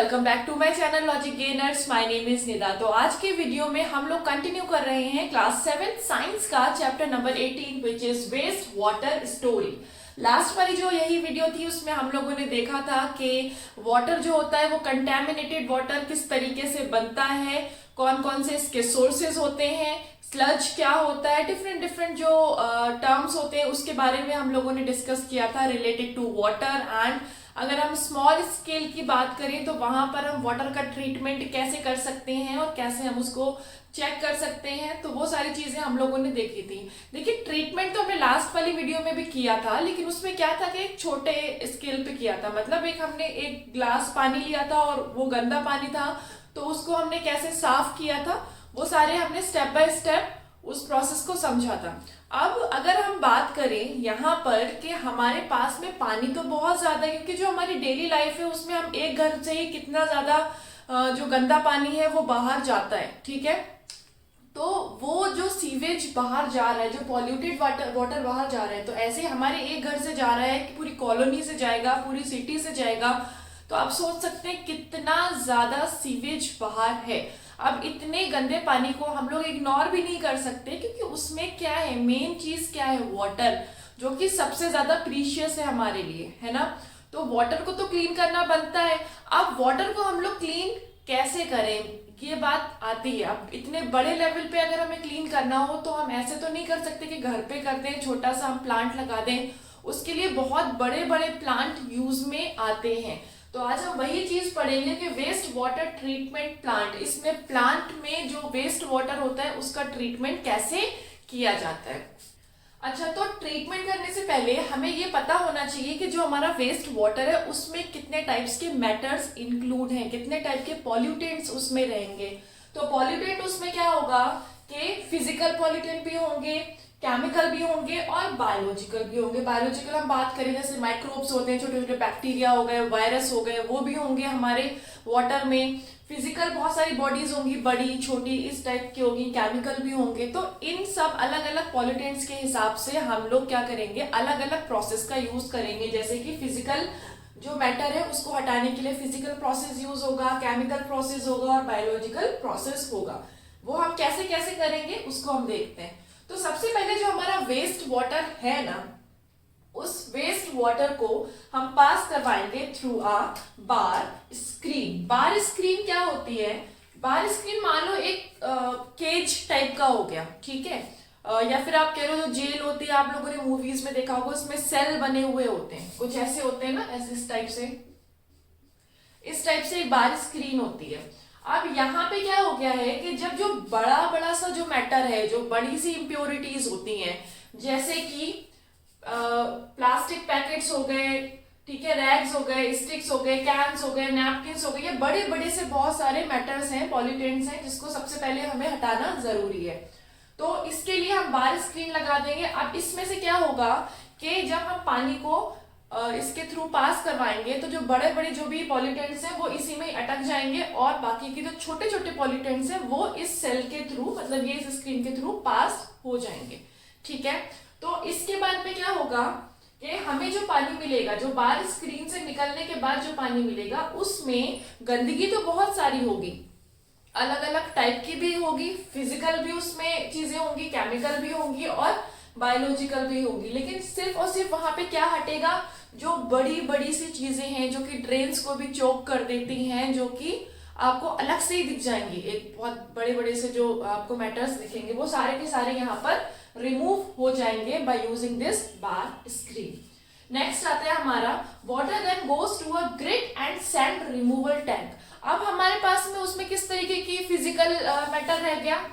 Welcome back to my channel logic gainers. My name is Nida. तो आज के video में हम लोग कंटिन्यू कर रहे हैं क्लास 7 साइंस का chapter number 18 which is waste water story. Last वाली जो यही वीडियो थी उसमें हम लोगों ने देखा था कि वाटर जो होता है वो कंटेमिनेटेड वाटर किस तरीके से बनता है, कौन कौन से इसके सोर्सेज होते हैं, स्लज क्या होता है, डिफरेंट डिफरेंट जो टर्म्स होते हैं उसके बारे में हम लोगों ने डिस्कस किया था रिलेटेड टू वाटर। एंड अगर हम स्मॉल स्केल की बात करें तो वहां पर हम वाटर का ट्रीटमेंट कैसे कर सकते हैं और कैसे हम उसको चेक कर सकते हैं, तो वो सारी चीजें हम लोगों ने देखी थी। देखिए ट्रीटमेंट तो हमने लास्ट वाली वीडियो में भी किया था, लेकिन उसमें क्या था कि एक छोटे स्केल पे किया था। मतलब एक हमने एक ग्लास पानी लिया था और वो गंदा पानी था, तो उसको हमने कैसे साफ किया था वो सारे हमने स्टेप बाय स्टेप उस प्रोसेस को समझा था। अब अगर हम बात करें यहाँ पर कि हमारे पास में पानी तो बहुत ज्यादा है, क्योंकि जो हमारी डेली लाइफ है उसमें हम एक घर से ही कितना ज्यादा जो गंदा पानी है वो बाहर जाता है, ठीक है। तो वो जो सीवेज बाहर जा रहा है, जो पॉल्यूटेड वाटर बाहर जा रहा है, तो ऐसे हमारे एक घर से जा रहा है कि पूरी कॉलोनी से जाएगा, पूरी सिटी से जाएगा। तो आप सोच सकते हैं कितना ज्यादा सीवेज बाहर है। अब इतने गंदे पानी को हम लोग इग्नोर भी नहीं कर सकते, क्योंकि उसमें क्या है, मेन चीज क्या है, वाटर, जो कि सबसे ज्यादा प्रीशियस है हमारे लिए, है ना। तो वाटर को तो क्लीन करना बनता है। अब वाटर को हम लोग क्लीन कैसे करें, ये बात आती है। अब इतने बड़े लेवल पे अगर हमें क्लीन करना हो तो हम ऐसे तो नहीं कर सकते कि घर पे कर दें, छोटा सा हम प्लांट लगा दें। उसके लिए बहुत बड़े बड़े प्लांट यूज में आते हैं। तो आज हम वही चीज पढ़ेंगे कि वेस्ट वाटर ट्रीटमेंट प्लांट, इसमें प्लांट में जो वेस्ट वाटर होता है उसका ट्रीटमेंट कैसे किया जाता है। अच्छा, तो ट्रीटमेंट करने से पहले हमें ये पता होना चाहिए कि जो हमारा वेस्ट वाटर है उसमें कितने टाइप्स के मैटर्स इंक्लूड हैं, कितने टाइप के पॉल्यूटेंट्स उसमें रहेंगे। तो पॉल्यूटेंट उसमें क्या होगा कि फिजिकल पॉल्यूटेंट भी होंगे, केमिकल भी होंगे और बायोलॉजिकल भी होंगे। बायोलॉजिकल हम बात करें जैसे माइक्रोब्स होते हैं, छोटे छोटे बैक्टीरिया हो गए, वायरस हो गए, वो भी होंगे हमारे वाटर में। फिजिकल बहुत सारी बॉडीज होंगी, बड़ी छोटी इस टाइप की होगी, केमिकल भी होंगे। तो इन सब अलग अलग पॉल्यूटेंट्स के हिसाब से हम लोग क्या करेंगे, अलग अलग प्रोसेस का यूज करेंगे। जैसे कि फिजिकल जो मैटर है उसको हटाने के लिए फिजिकल प्रोसेस यूज होगा, केमिकल प्रोसेस होगा और बायोलॉजिकल प्रोसेस होगा। वो हम कैसे कैसे करेंगे उसको हम देखते हैं। तो सबसे पहले जो हमारा वेस्ट वाटर है ना, उस वेस्ट वाटर को हम पास करवाएंगे through a bar screen. Bar screen क्या होती है, बार स्क्रीन मान लो एक केज टाइप का हो गया, ठीक है। या फिर आप कह रहे हो जो जेल होती है, आप लोगों ने मूवीज में देखा होगा, उसमें सेल बने हुए होते हैं, कुछ ऐसे होते हैं ना, ऐसे इस टाइप से एक बार स्क्रीन होती है। अब यहाँ पे क्या हो गया है कि जब जो बड़ा बड़ा सा जो मैटर है, जो बड़ी सी इम्प्योरिटीज होती हैं, जैसे कि प्लास्टिक पैकेट्स हो गए, ठीक है, रैग्स हो गए, स्टिक्स हो गए, कैन्स हो गए, नैपकिन्स हो गए, ये बड़े बड़े से बहुत सारे मैटर्स हैं, पॉल्यूटेंट्स हैं, जिसको सबसे पहले हमें हटाना जरूरी है। तो इसके लिए हम बार स्क्रीन लगा देंगे। अब इसमें से क्या होगा कि जब हम पानी को इसके थ्रू पास करवाएंगे तो जो बड़े बड़े जो भी पॉल्यूटेंट्स हैं वो इसी में अटक जाएंगे, और बाकी के जो छोटे छोटे पॉल्यूटेंट्स हैं वो इस सेल के थ्रू, मतलब ये इस स्क्रीन के थ्रू पास हो जाएंगे, ठीक है। तो इसके बाद में क्या होगा कि हमें जो पानी मिलेगा, जो बार स्क्रीन से निकलने के बाद जो पानी मिलेगा, उसमें गंदगी तो बहुत सारी होगी, अलग अलग टाइप की भी होगी, फिजिकल भी उसमें चीजें होंगी, केमिकल भी होंगी और बायोलॉजिकल भी होगी। लेकिन सिर्फ और सिर्फ वहां पे क्या हटेगा, जो बड़ी बड़ी सी चीजें हैं जो कि ड्रेन्स को भी चोक कर देती हैं, जो कि आपको अलग से ही दिख जाएंगी, एक बहुत बड़े बड़े से जो आपको मैटर्स दिखेंगे, वो सारे के सारे यहाँ पर रिमूव हो जाएंगे by using this bar screen. Next आता है हमारा water then goes to a grit and sand removal tank. अब हमारे पास में उसमें किस तरीके की फिजिकल मैटर रह गया,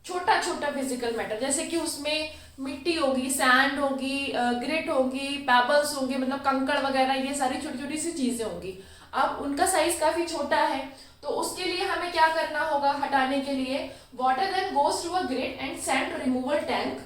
छोटा छोटा फिजिकल मैटर, जैसे कि उसमें मिट्टी होगी, सैंड होगी, ग्रिट होगी, पेबल्स होंगे, मतलब कंकड़ वगैरह, ये सारी छोटी छोटी सी चीजें होंगी। अब उनका साइज काफी छोटा है, तो उसके लिए हमें क्या करना होगा, हटाने के लिए water then goes to a grit and sand removal tank.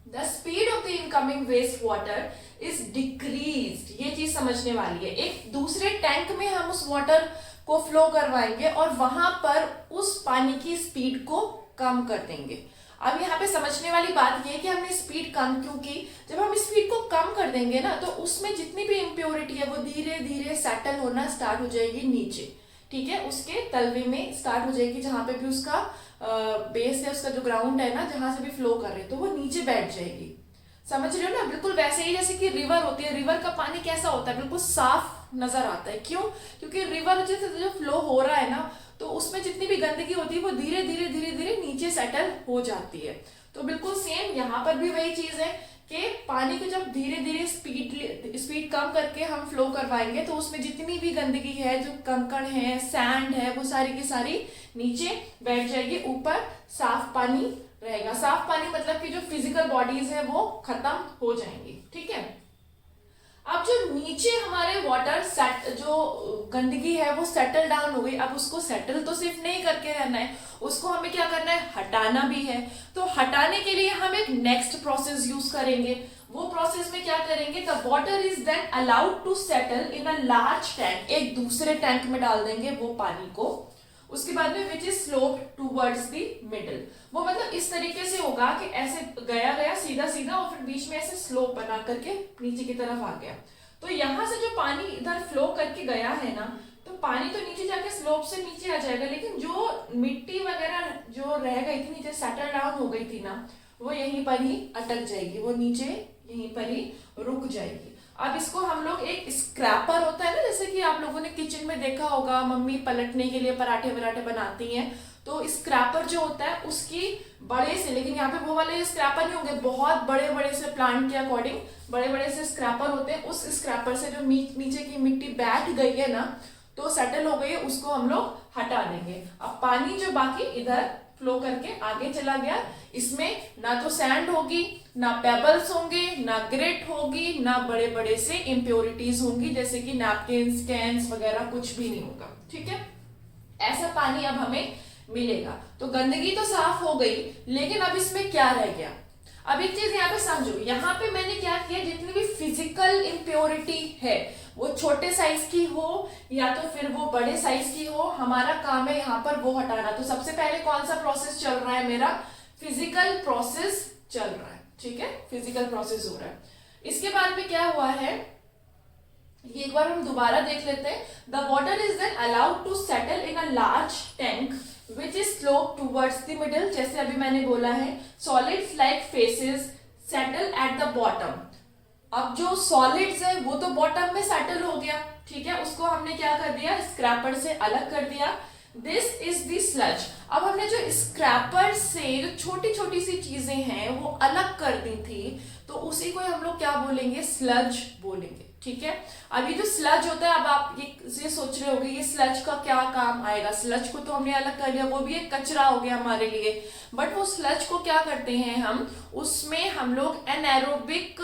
The speed of the incoming waste water is decreased. ये चीज समझने वाली है। एक दूसरे टैंक में हम उस वाटर को फ्लो करवाएंगे और वहां पर उस पानी की स्पीड को कम कर देंगे। अब यहाँ पे समझने वाली बात ये है कि हमने स्पीड कम क्यों की। जब हम स्पीड को कम कर देंगे ना तो उसमें जितनी भी इम्प्योरिटी है वो धीरे धीरे सेटल होना स्टार्ट हो जाएगी नीचे, ठीक है, उसके तलवे में स्टार्ट हो जाएगी, जहां पे भी उसका बेस है, उसका जो ग्राउंड है ना, जहां से भी फ्लो कर रहे हैं तो वो नीचे बैठ जाएगी। समझ रहे हो ना? बिल्कुल वैसे ही जैसे कि रिवर होती है, रिवर का पानी कैसा होता है, बिल्कुल साफ नजर आता है। क्यों? क्योंकि रिवर जैसे जो फ्लो हो रहा है ना तो उसमें जितनी भी गंदगी होती है वो धीरे धीरे धीरे धीरे नीचे सेटल हो जाती है। तो बिल्कुल सेम यहाँ पर भी वही चीज है कि पानी को जब धीरे धीरे स्पीड कम करके हम फ्लो करवाएंगे तो उसमें जितनी भी गंदगी है, जो कंकड़ है, सैंड है, वो सारी की सारी नीचे बैठ जाएगी, ऊपर साफ पानी रहेगा। साफ पानी मतलब कि जो फिजिकल बॉडीज है वो खत्म हो जाएंगी, ठीक है। अब जो नीचे हमारे वाटर सेट जो गंदगी है वो सेटल डाउन हो गई। अब उसको सेटल तो सिर्फ नहीं करके रहना है, उसको हमें क्या करना है, हटाना भी है। तो हटाने के लिए हम एक नेक्स्ट प्रोसेस यूज करेंगे। वो प्रोसेस में क्या करेंगे, the water is then allowed to settle in a large tank, एक दूसरे टैंक में डाल देंगे वो पानी को। उसके बाद में विच is slope towards the middle, वो मतलब इस तरीके से होगा कि ऐसे गया गया सीधा सीधा और फिर बीच में ऐसे स्लोप बना करके नीचे की तरफ आ गया। तो यहां से जो पानी इधर फ्लो करके गया है ना, तो पानी तो नीचे जाके स्लोप से नीचे आ जाएगा, लेकिन जो मिट्टी वगैरह जो रह गई थी नीचे, सेटल डाउन हो गई थी ना, वो यहीं पर ही अटक जाएगी, वो नीचे यहीं पर ही रुक जाएगी। अब इसको हम लोग एक स्क्रैपर होता है ना, जैसे कि आप लोगों ने किचन में देखा होगा, मम्मी पलटने के लिए पराठे वराठे बनाती हैं, तो स्क्रैपर जो होता है उसकी बड़े से, लेकिन यहाँ पे वो वाले स्क्रैपर नहीं होंगे, बहुत बड़े बड़े से प्लांट के अकॉर्डिंग बड़े बड़े से स्क्रैपर होते हैं। उस स्क्रैपर से जो नीचे की मिट्टी बैठ गई है ना, तो सेटल हो गई है, उसको हम लोग हटा देंगे। अब पानी जो बाकी इधर फ्लो करके आगे चला गया, इसमें ना तो सैंड होगी, ना पेबल्स होंगे, ना ग्रेट होगी, ना बड़े बड़े से इम्प्योरिटीज होंगी जैसे कि नैपकिन्स, कैन्स वगैरह, कुछ भी नहीं होगा, ठीक है। ऐसा पानी अब हमें मिलेगा। तो गंदगी तो साफ हो गई, लेकिन अब इसमें क्या रह गया। अब एक चीज यहाँ पे समझो, यहाँ पे मैंने क्या किया, जितनी भी फिजिकल इम्प्योरिटी है वो छोटे साइज की हो या तो फिर वो बड़े साइज की हो, हमारा काम है यहाँ पर वो हटाना। तो सबसे पहले कौन सा प्रोसेस चल रहा है, मेरा फिजिकल प्रोसेस चल रहा है, ठीक है, फिजिकल प्रोसेस हो रहा है। इसके बाद में क्या हुआ है, ये एक बार हम दोबारा देख लेते हैं। The water is then allowed to settle in a large tank which is slope towards the middle, जैसे अभी मैंने बोला है, solids like faeces settle at the bottom. अब जो सॉलिड्स है वो तो बॉटम में सेटल हो गया, ठीक है, उसको हमने क्या कर दिया, स्क्रैपर से अलग कर दिया। This is the sludge. अब हमने जो स्क्रैपर से जो छोटी छोटी सी चीजें हैं वो अलग कर दी थी, तो उसी को हम लोग क्या बोलेंगे, स्लज बोलेंगे, ठीक है। अभी जो स्लज होता है, अब आप ये सोच रहे होंगे ये स्लज का क्या काम आएगा। स्लज को तो हमने अलग कर दिया, वो भी एक कचरा हो गया हमारे लिए, बट वो स्लज को क्या करते हैं हम, उसमें हम लोग एनारोबिक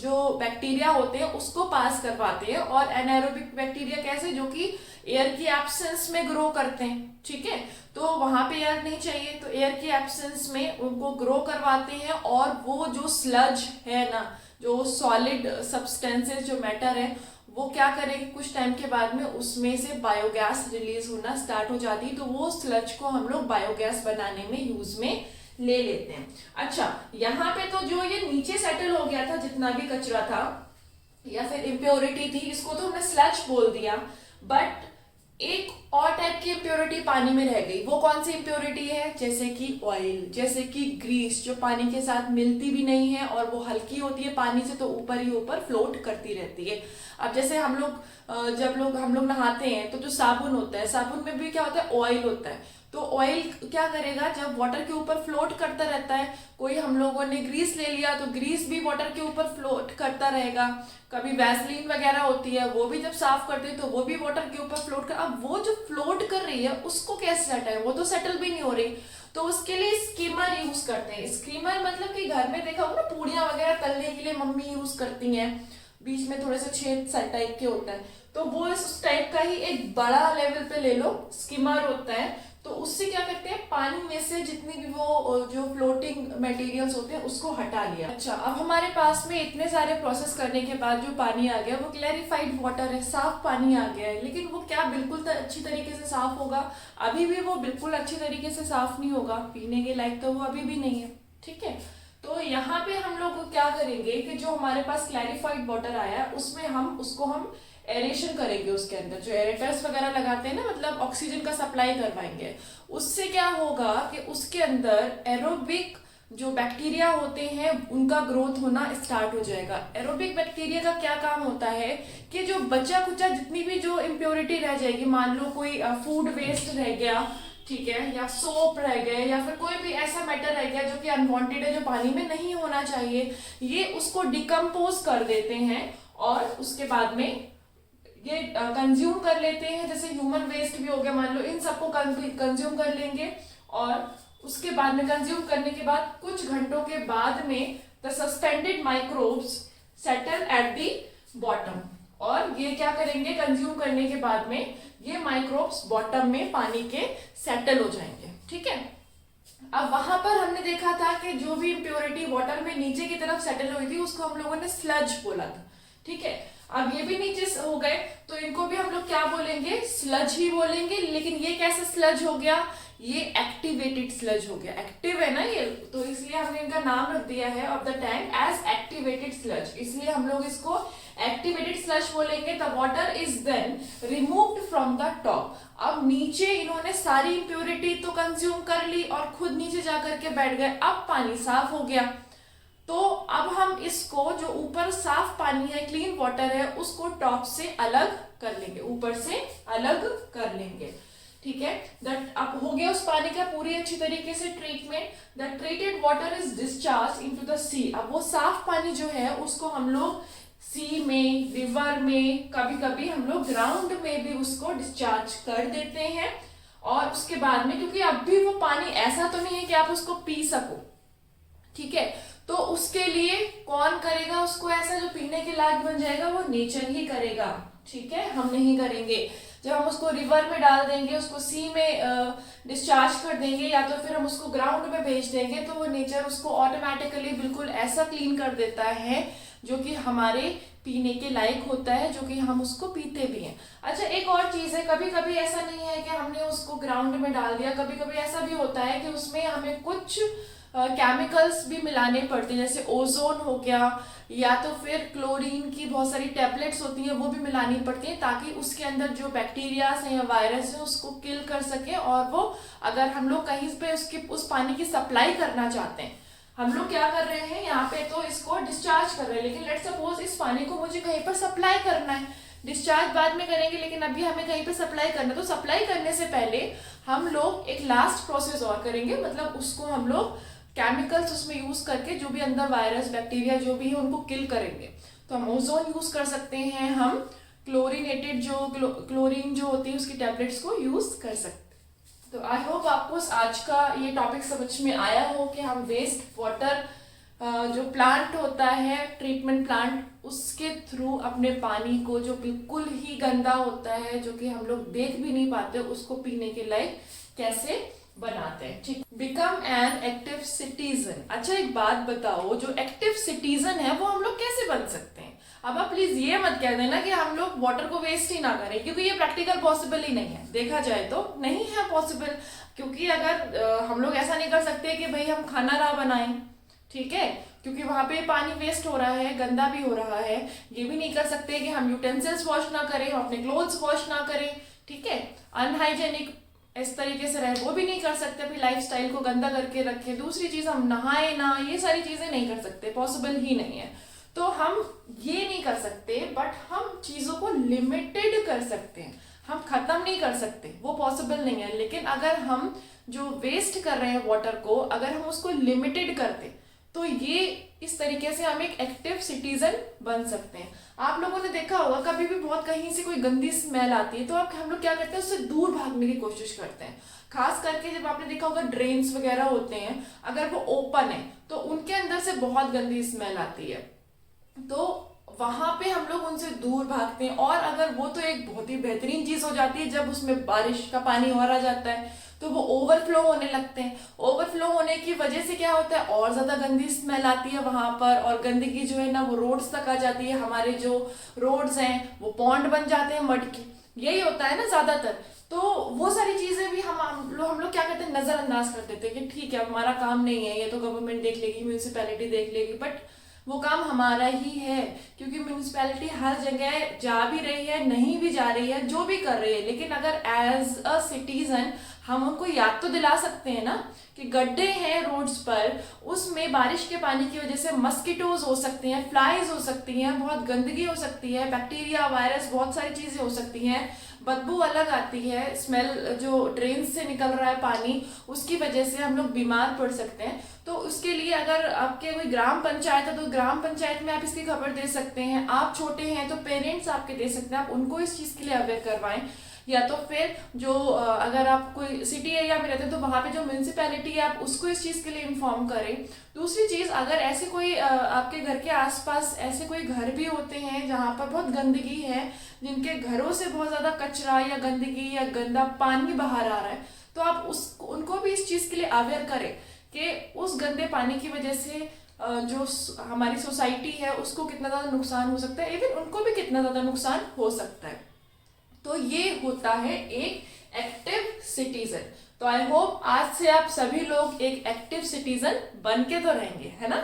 जो बैक्टीरिया होते हैं उसको पास करवाते हैं। और एनारोबिक बैक्टीरिया कैसे, जो कि एयर की एब्सेंस में ग्रो करते हैं, ठीक है, तो वहां पे एयर नहीं चाहिए, तो एयर की एब्सेंस में उनको ग्रो करवाते हैं। और वो जो स्लज है ना, जो सॉलिड सब्सटेंसेस जो मैटर है, वो क्या करेंगे, कुछ टाइम के बाद में उसमें से बायोगैस रिलीज होना स्टार्ट हो जाती है, तो वो स्लज को हम लोग बायोगैस बनाने में यूज में ले लेते हैं। अच्छा, यहाँ पे तो जो ये नीचे सेटल हो गया था, जितना भी कचरा था या फिर इम्प्योरिटी थी, इसको तो हमने स्लज बोल दिया, बट एक और टाइप की इम्प्योरिटी पानी में रह गई। वो कौन सी इम्प्योरिटी है, जैसे कि ऑयल, जैसे कि ग्रीस, जो पानी के साथ मिलती भी नहीं है और वो हल्की होती है पानी से, तो ऊपर ही ऊपर फ्लोट करती रहती है। अब जैसे हम लोग नहाते हैं तो जो साबुन होता है, साबुन में भी क्या होता है, ऑयल होता है। तो ऑयल क्या करेगा, जब वाटर के ऊपर फ्लोट करता रहता है, कोई हम लोगों ने ग्रीस ले लिया तो ग्रीस भी वाटर के ऊपर फ्लोट करता रहेगा। कभी वैसलीन वगैरह होती है, वो भी जब साफ करते हैं तो वो भी वाटर के ऊपर फ्लोट कर, अब वो जो फ्लोट कर रही है उसको कैसे हटाए, वो तो सेटल भी नहीं हो रही, तो उसके लिए स्कीमर यूज करते हैं। स्कीमर मतलब कि घर में देखा होगा ना, पूड़ियां वगैरह तलने के लिए मम्मी यूज करती हैं, बीच में थोड़े से छेद टाइप के होता है, तो वो इस टाइप का ही एक बड़ा लेवल पे ले लो, स्कीमर होता है। तो उससे क्या करते हैं, पानी में से जितनी भी वो जो फ्लोटिंग मटेरियल्स होते हैं उसको हटा लिया। अच्छा, अब हमारे पास में इतने सारे प्रोसेस करने के बाद जो पानी आ गया वो क्लैरिफाइड वाटर है, साफ पानी आ गया है। लेकिन वो क्या बिल्कुल अच्छी तरीके से साफ होगा? अभी भी वो बिल्कुल अच्छी तरीके से साफ नहीं होगा, पीने के लायक तो वो अभी भी नहीं है। ठीक है, तो यहाँ पे हम लोग क्या करेंगे कि जो हमारे पास क्लैरिफाइड वाटर आया है उसमें हम एरेशन करेंगे। उसके अंदर जो एरेटर्स वगैरह लगाते हैं ना, मतलब ऑक्सीजन का सप्लाई करवाएंगे। उससे क्या होगा कि उसके अंदर एरोबिक जो बैक्टीरिया होते हैं उनका ग्रोथ होना स्टार्ट हो जाएगा। एरोबिक बैक्टीरिया का क्या काम होता है कि जो बचा कुचा जितनी भी जो इम्प्योरिटी रह जाएगी, मान लो कोई फूड वेस्ट रह गया, ठीक है, या सोप रह गए, या फिर कोई भी ऐसा मैटर रह गया जो कि अनवांटेड है, जो पानी में नहीं होना चाहिए, ये उसको डिकम्पोज कर देते हैं और उसके बाद में ये कंज्यूम कर लेते हैं। जैसे ह्यूमन वेस्ट भी हो गया, मान लो, इन सबको कंज्यूम कर लेंगे और उसके बाद में कंज्यूम करने के बाद कुछ घंटों के बाद में the suspended microbes settle at the bottom. और ये क्या करेंगे, कंज्यूम करने के बाद में ये माइक्रोब्स बॉटम में पानी के सेटल हो जाएंगे। ठीक है, अब वहां पर हमने देखा था कि जो भी इम्प्योरिटी वाटर में नीचे की तरफ सेटल हुई थी उसको हम लोगों ने स्लज बोला था। ठीक है, अब ये भी नीचे हो गए तो इनको भी हम लोग क्या बोलेंगे, स्लज ही बोलेंगे। लेकिन ये कैसे स्लज हो गया, ये एक्टिवेटेड स्लज हो गया। एक्टिव है ना ये, तो इसलिए हमने इनका नाम रख दिया है of the tank as activated sludge. इसलिए हम लोग इसको एक्टिवेटेड स्लज बोलेंगे। The water is then removed from the top. अब नीचे इन्होंने सारी इंप्योरिटी तो कंज्यूम कर ली और खुद नीचे जाकर के बैठ गए। अब पानी साफ हो गया, तो अब हम इसको जो ऊपर साफ पानी है, क्लीन वाटर है, उसको टॉप से अलग कर लेंगे, ऊपर से अलग कर लेंगे। ठीक है, दैट अब हो गया उस पानी का पूरी अच्छी तरीके से treatment. The treated water is discharge into the sea. अब वो साफ पानी जो है उसको हम लोग सी में, रिवर में, कभी कभी हम लोग ग्राउंड में भी उसको डिस्चार्ज कर देते हैं। और उसके बाद में, क्योंकि अब भी वो पानी ऐसा तो नहीं है कि आप उसको पी सको, ठीक है, तो उसके लिए कौन करेगा उसको ऐसा जो पीने के लायक बन जाएगा, वो नेचर ही करेगा। ठीक है, हम नहीं करेंगे। जब हम उसको रिवर में डाल देंगे, उसको सी में डिस्चार्ज कर देंगे, या तो फिर हम उसको ग्राउंड में भेज देंगे, तो वो नेचर उसको ऑटोमेटिकली बिल्कुल ऐसा क्लीन कर देता है जो कि हमारे पीने के लायक होता है, जो कि हम उसको पीते भी हैं। अच्छा, एक और चीज है, कभी कभी ऐसा नहीं है कि हमने उसको ग्राउंड में डाल दिया, कभी कभी ऐसा भी होता है कि उसमें हमें कुछ केमिकल्स भी मिलाने पड़ते हैं, जैसे ओजोन हो गया, या तो फिर क्लोरीन की बहुत सारी टैबलेट्स होती हैं, वो भी मिलानी पड़ती हैं, ताकि उसके अंदर जो बैक्टीरियाज हैं या वायरस है उसको किल कर सके। और वो अगर हम लोग कहीं पे उस पानी की सप्लाई करना चाहते हैं, हम लोग क्या कर रहे हैं यहाँ पे, तो इसको डिस्चार्ज कर रहे हैं, लेकिन लेट्स सपोज इस पानी को मुझे कहीं पर सप्लाई करना है, डिस्चार्ज बाद में करेंगे, लेकिन अभी हमें कहीं पे सप्लाई करना है, तो सप्लाई करने से पहले हम लोग एक लास्ट प्रोसेस और करेंगे, मतलब उसको हम लोग केमिकल्स उसमें यूज करके जो भी अंदर वायरस बैक्टीरिया जो भी है उनको किल करेंगे। तो हम ओजोन यूज कर सकते हैं, हम क्लोरीनेटेड क्लोरीन जो होती है उसकी टैबलेट्स को यूज कर सकते हैं। तो आई होप आपको आज का ये टॉपिक समझ में आया हो कि हम वेस्ट वाटर जो प्लांट होता है, ट्रीटमेंट प्लांट, उसके थ्रू अपने पानी को जो बिल्कुल ही गंदा होता है, जो कि हम लोग देख भी नहीं पाते, उसको पीने के लायक कैसे बनाते हैं। ठीक, बिकम एन एक्टिव सिटीजन। अच्छा, एक बात बताओ, जो एक्टिव सिटीजन है वो हम लोग कैसे बन सकते हैं? अब आप प्लीज ये मत कह देना कि हम लोग वाटर को वेस्ट ही ना करें, क्योंकि ये प्रैक्टिकल पॉसिबल ही नहीं है, देखा जाए तो नहीं है पॉसिबल। क्योंकि अगर हम लोग ऐसा नहीं कर सकते कि भाई हम खाना ना बनाएं, ठीक है, क्योंकि वहां पे पानी वेस्ट हो रहा है, गंदा भी हो रहा है। ये भी नहीं कर सकते कि हम यूटेंसिल्स वॉश ना करें, हम अपने क्लोथ्स वॉश ना करें, ठीक है, अनहाइजेनिक इस तरीके से रहे, वो भी नहीं कर सकते, अपनी लाइफस्टाइल को गंदा करके रखे। दूसरी चीज, हम नहाए ना, ये सारी चीजें नहीं कर सकते, पॉसिबल ही नहीं है। तो हम ये नहीं कर सकते, बट हम चीजों को लिमिटेड कर सकते हैं, हम खत्म नहीं कर सकते, वो पॉसिबल नहीं है। लेकिन अगर हम जो वेस्ट कर रहे हैं वाटर को, अगर हम उसको लिमिटेड करते, तो ये इस तरीके से हम एक एक्टिव सिटीजन बन सकते हैं। आप लोगों ने देखा होगा, कभी भी बहुत कहीं से कोई गंदी स्मेल आती है तो हम लोग क्या करते हैं, उससे दूर भागने की कोशिश करते हैं। खास करके जब आपने देखा होगा ड्रेन्स वगैरह होते हैं, अगर वो ओपन है तो उनके अंदर से बहुत गंदी स्मेल आती है। तो वहां पे हम लोग उनसे दूर भागते हैं। और अगर वो तो एक बहुत ही बेहतरीन चीज हो जाती है जब उसमें बारिश का पानी और आ जाता है तो वो ओवरफ्लो होने लगते हैं। ओवरफ्लो होने की वजह से क्या होता है, और ज्यादा गंदी स्मेल आती है वहां पर, और गंदगी जो है ना वो रोड्स तक आ जाती है। हमारे जो रोड्स हैं वो पॉन्ड बन जाते हैं मड के, यही होता है ना ज्यादातर। तो वो सारी चीजें भी हम लोग क्या कहते हैं, नजरअंदाज कर देते हैं कि ठीक है हमारा काम नहीं है, ये तो गवर्नमेंट देख लेगी, म्यूनिसिपैलिटी देख लेगी। बट वो काम हमारा ही है, क्योंकि म्यूनिसिपैलिटी हर जगह जा भी रही है, नहीं भी जा रही है, जो भी कर रही है। लेकिन अगर एज अ सिटीजन हम उनको याद तो दिला सकते हैं ना कि गड्ढे हैं रोड्स पर, उसमें बारिश के पानी की वजह से मस्किटोज हो सकते हैं, फ्लाइज हो सकती हैं, बहुत गंदगी हो सकती है, बैक्टीरिया वायरस बहुत सारी चीजें हो सकती हैं, बदबू अलग आती है, स्मेल जो ड्रेन से निकल रहा है पानी उसकी वजह से हम लोग बीमार पड़ सकते हैं। तो उसके लिए अगर आपके कोई ग्राम पंचायत है तो ग्राम पंचायत में आप इसकी खबर दे सकते हैं। आप छोटे हैं तो पेरेंट्स आपके दे सकते हैं, आप उनको इस चीज के लिए अवेयर करवाएं। या तो फिर जो अगर आप कोई सिटी एरिया में रहते हैं तो वहां पे जो म्यूनिसिपैलिटी है आप उसको इस चीज के लिए इन्फॉर्म करें। दूसरी चीज, अगर ऐसे कोई आपके घर के आसपास ऐसे कोई घर भी होते हैं जहां पर बहुत गंदगी है, जिनके घरों से बहुत ज्यादा कचरा या गंदगी या गंदा पानी बाहर आ रहा है, तो आप उनको भी इस चीज के लिए अवेयर करें कि उस गंदे पानी की वजह से जो हमारी सोसाइटी है उसको कितना ज्यादा नुकसान हो सकता है, इवन उनको भी कितना ज्यादा नुकसान हो सकता है। तो ये होता है एक एक्टिव सिटीजन। तो आई होप आज से आप सभी लोग एक एक्टिव सिटीजन बन के तो रहेंगे, है ना।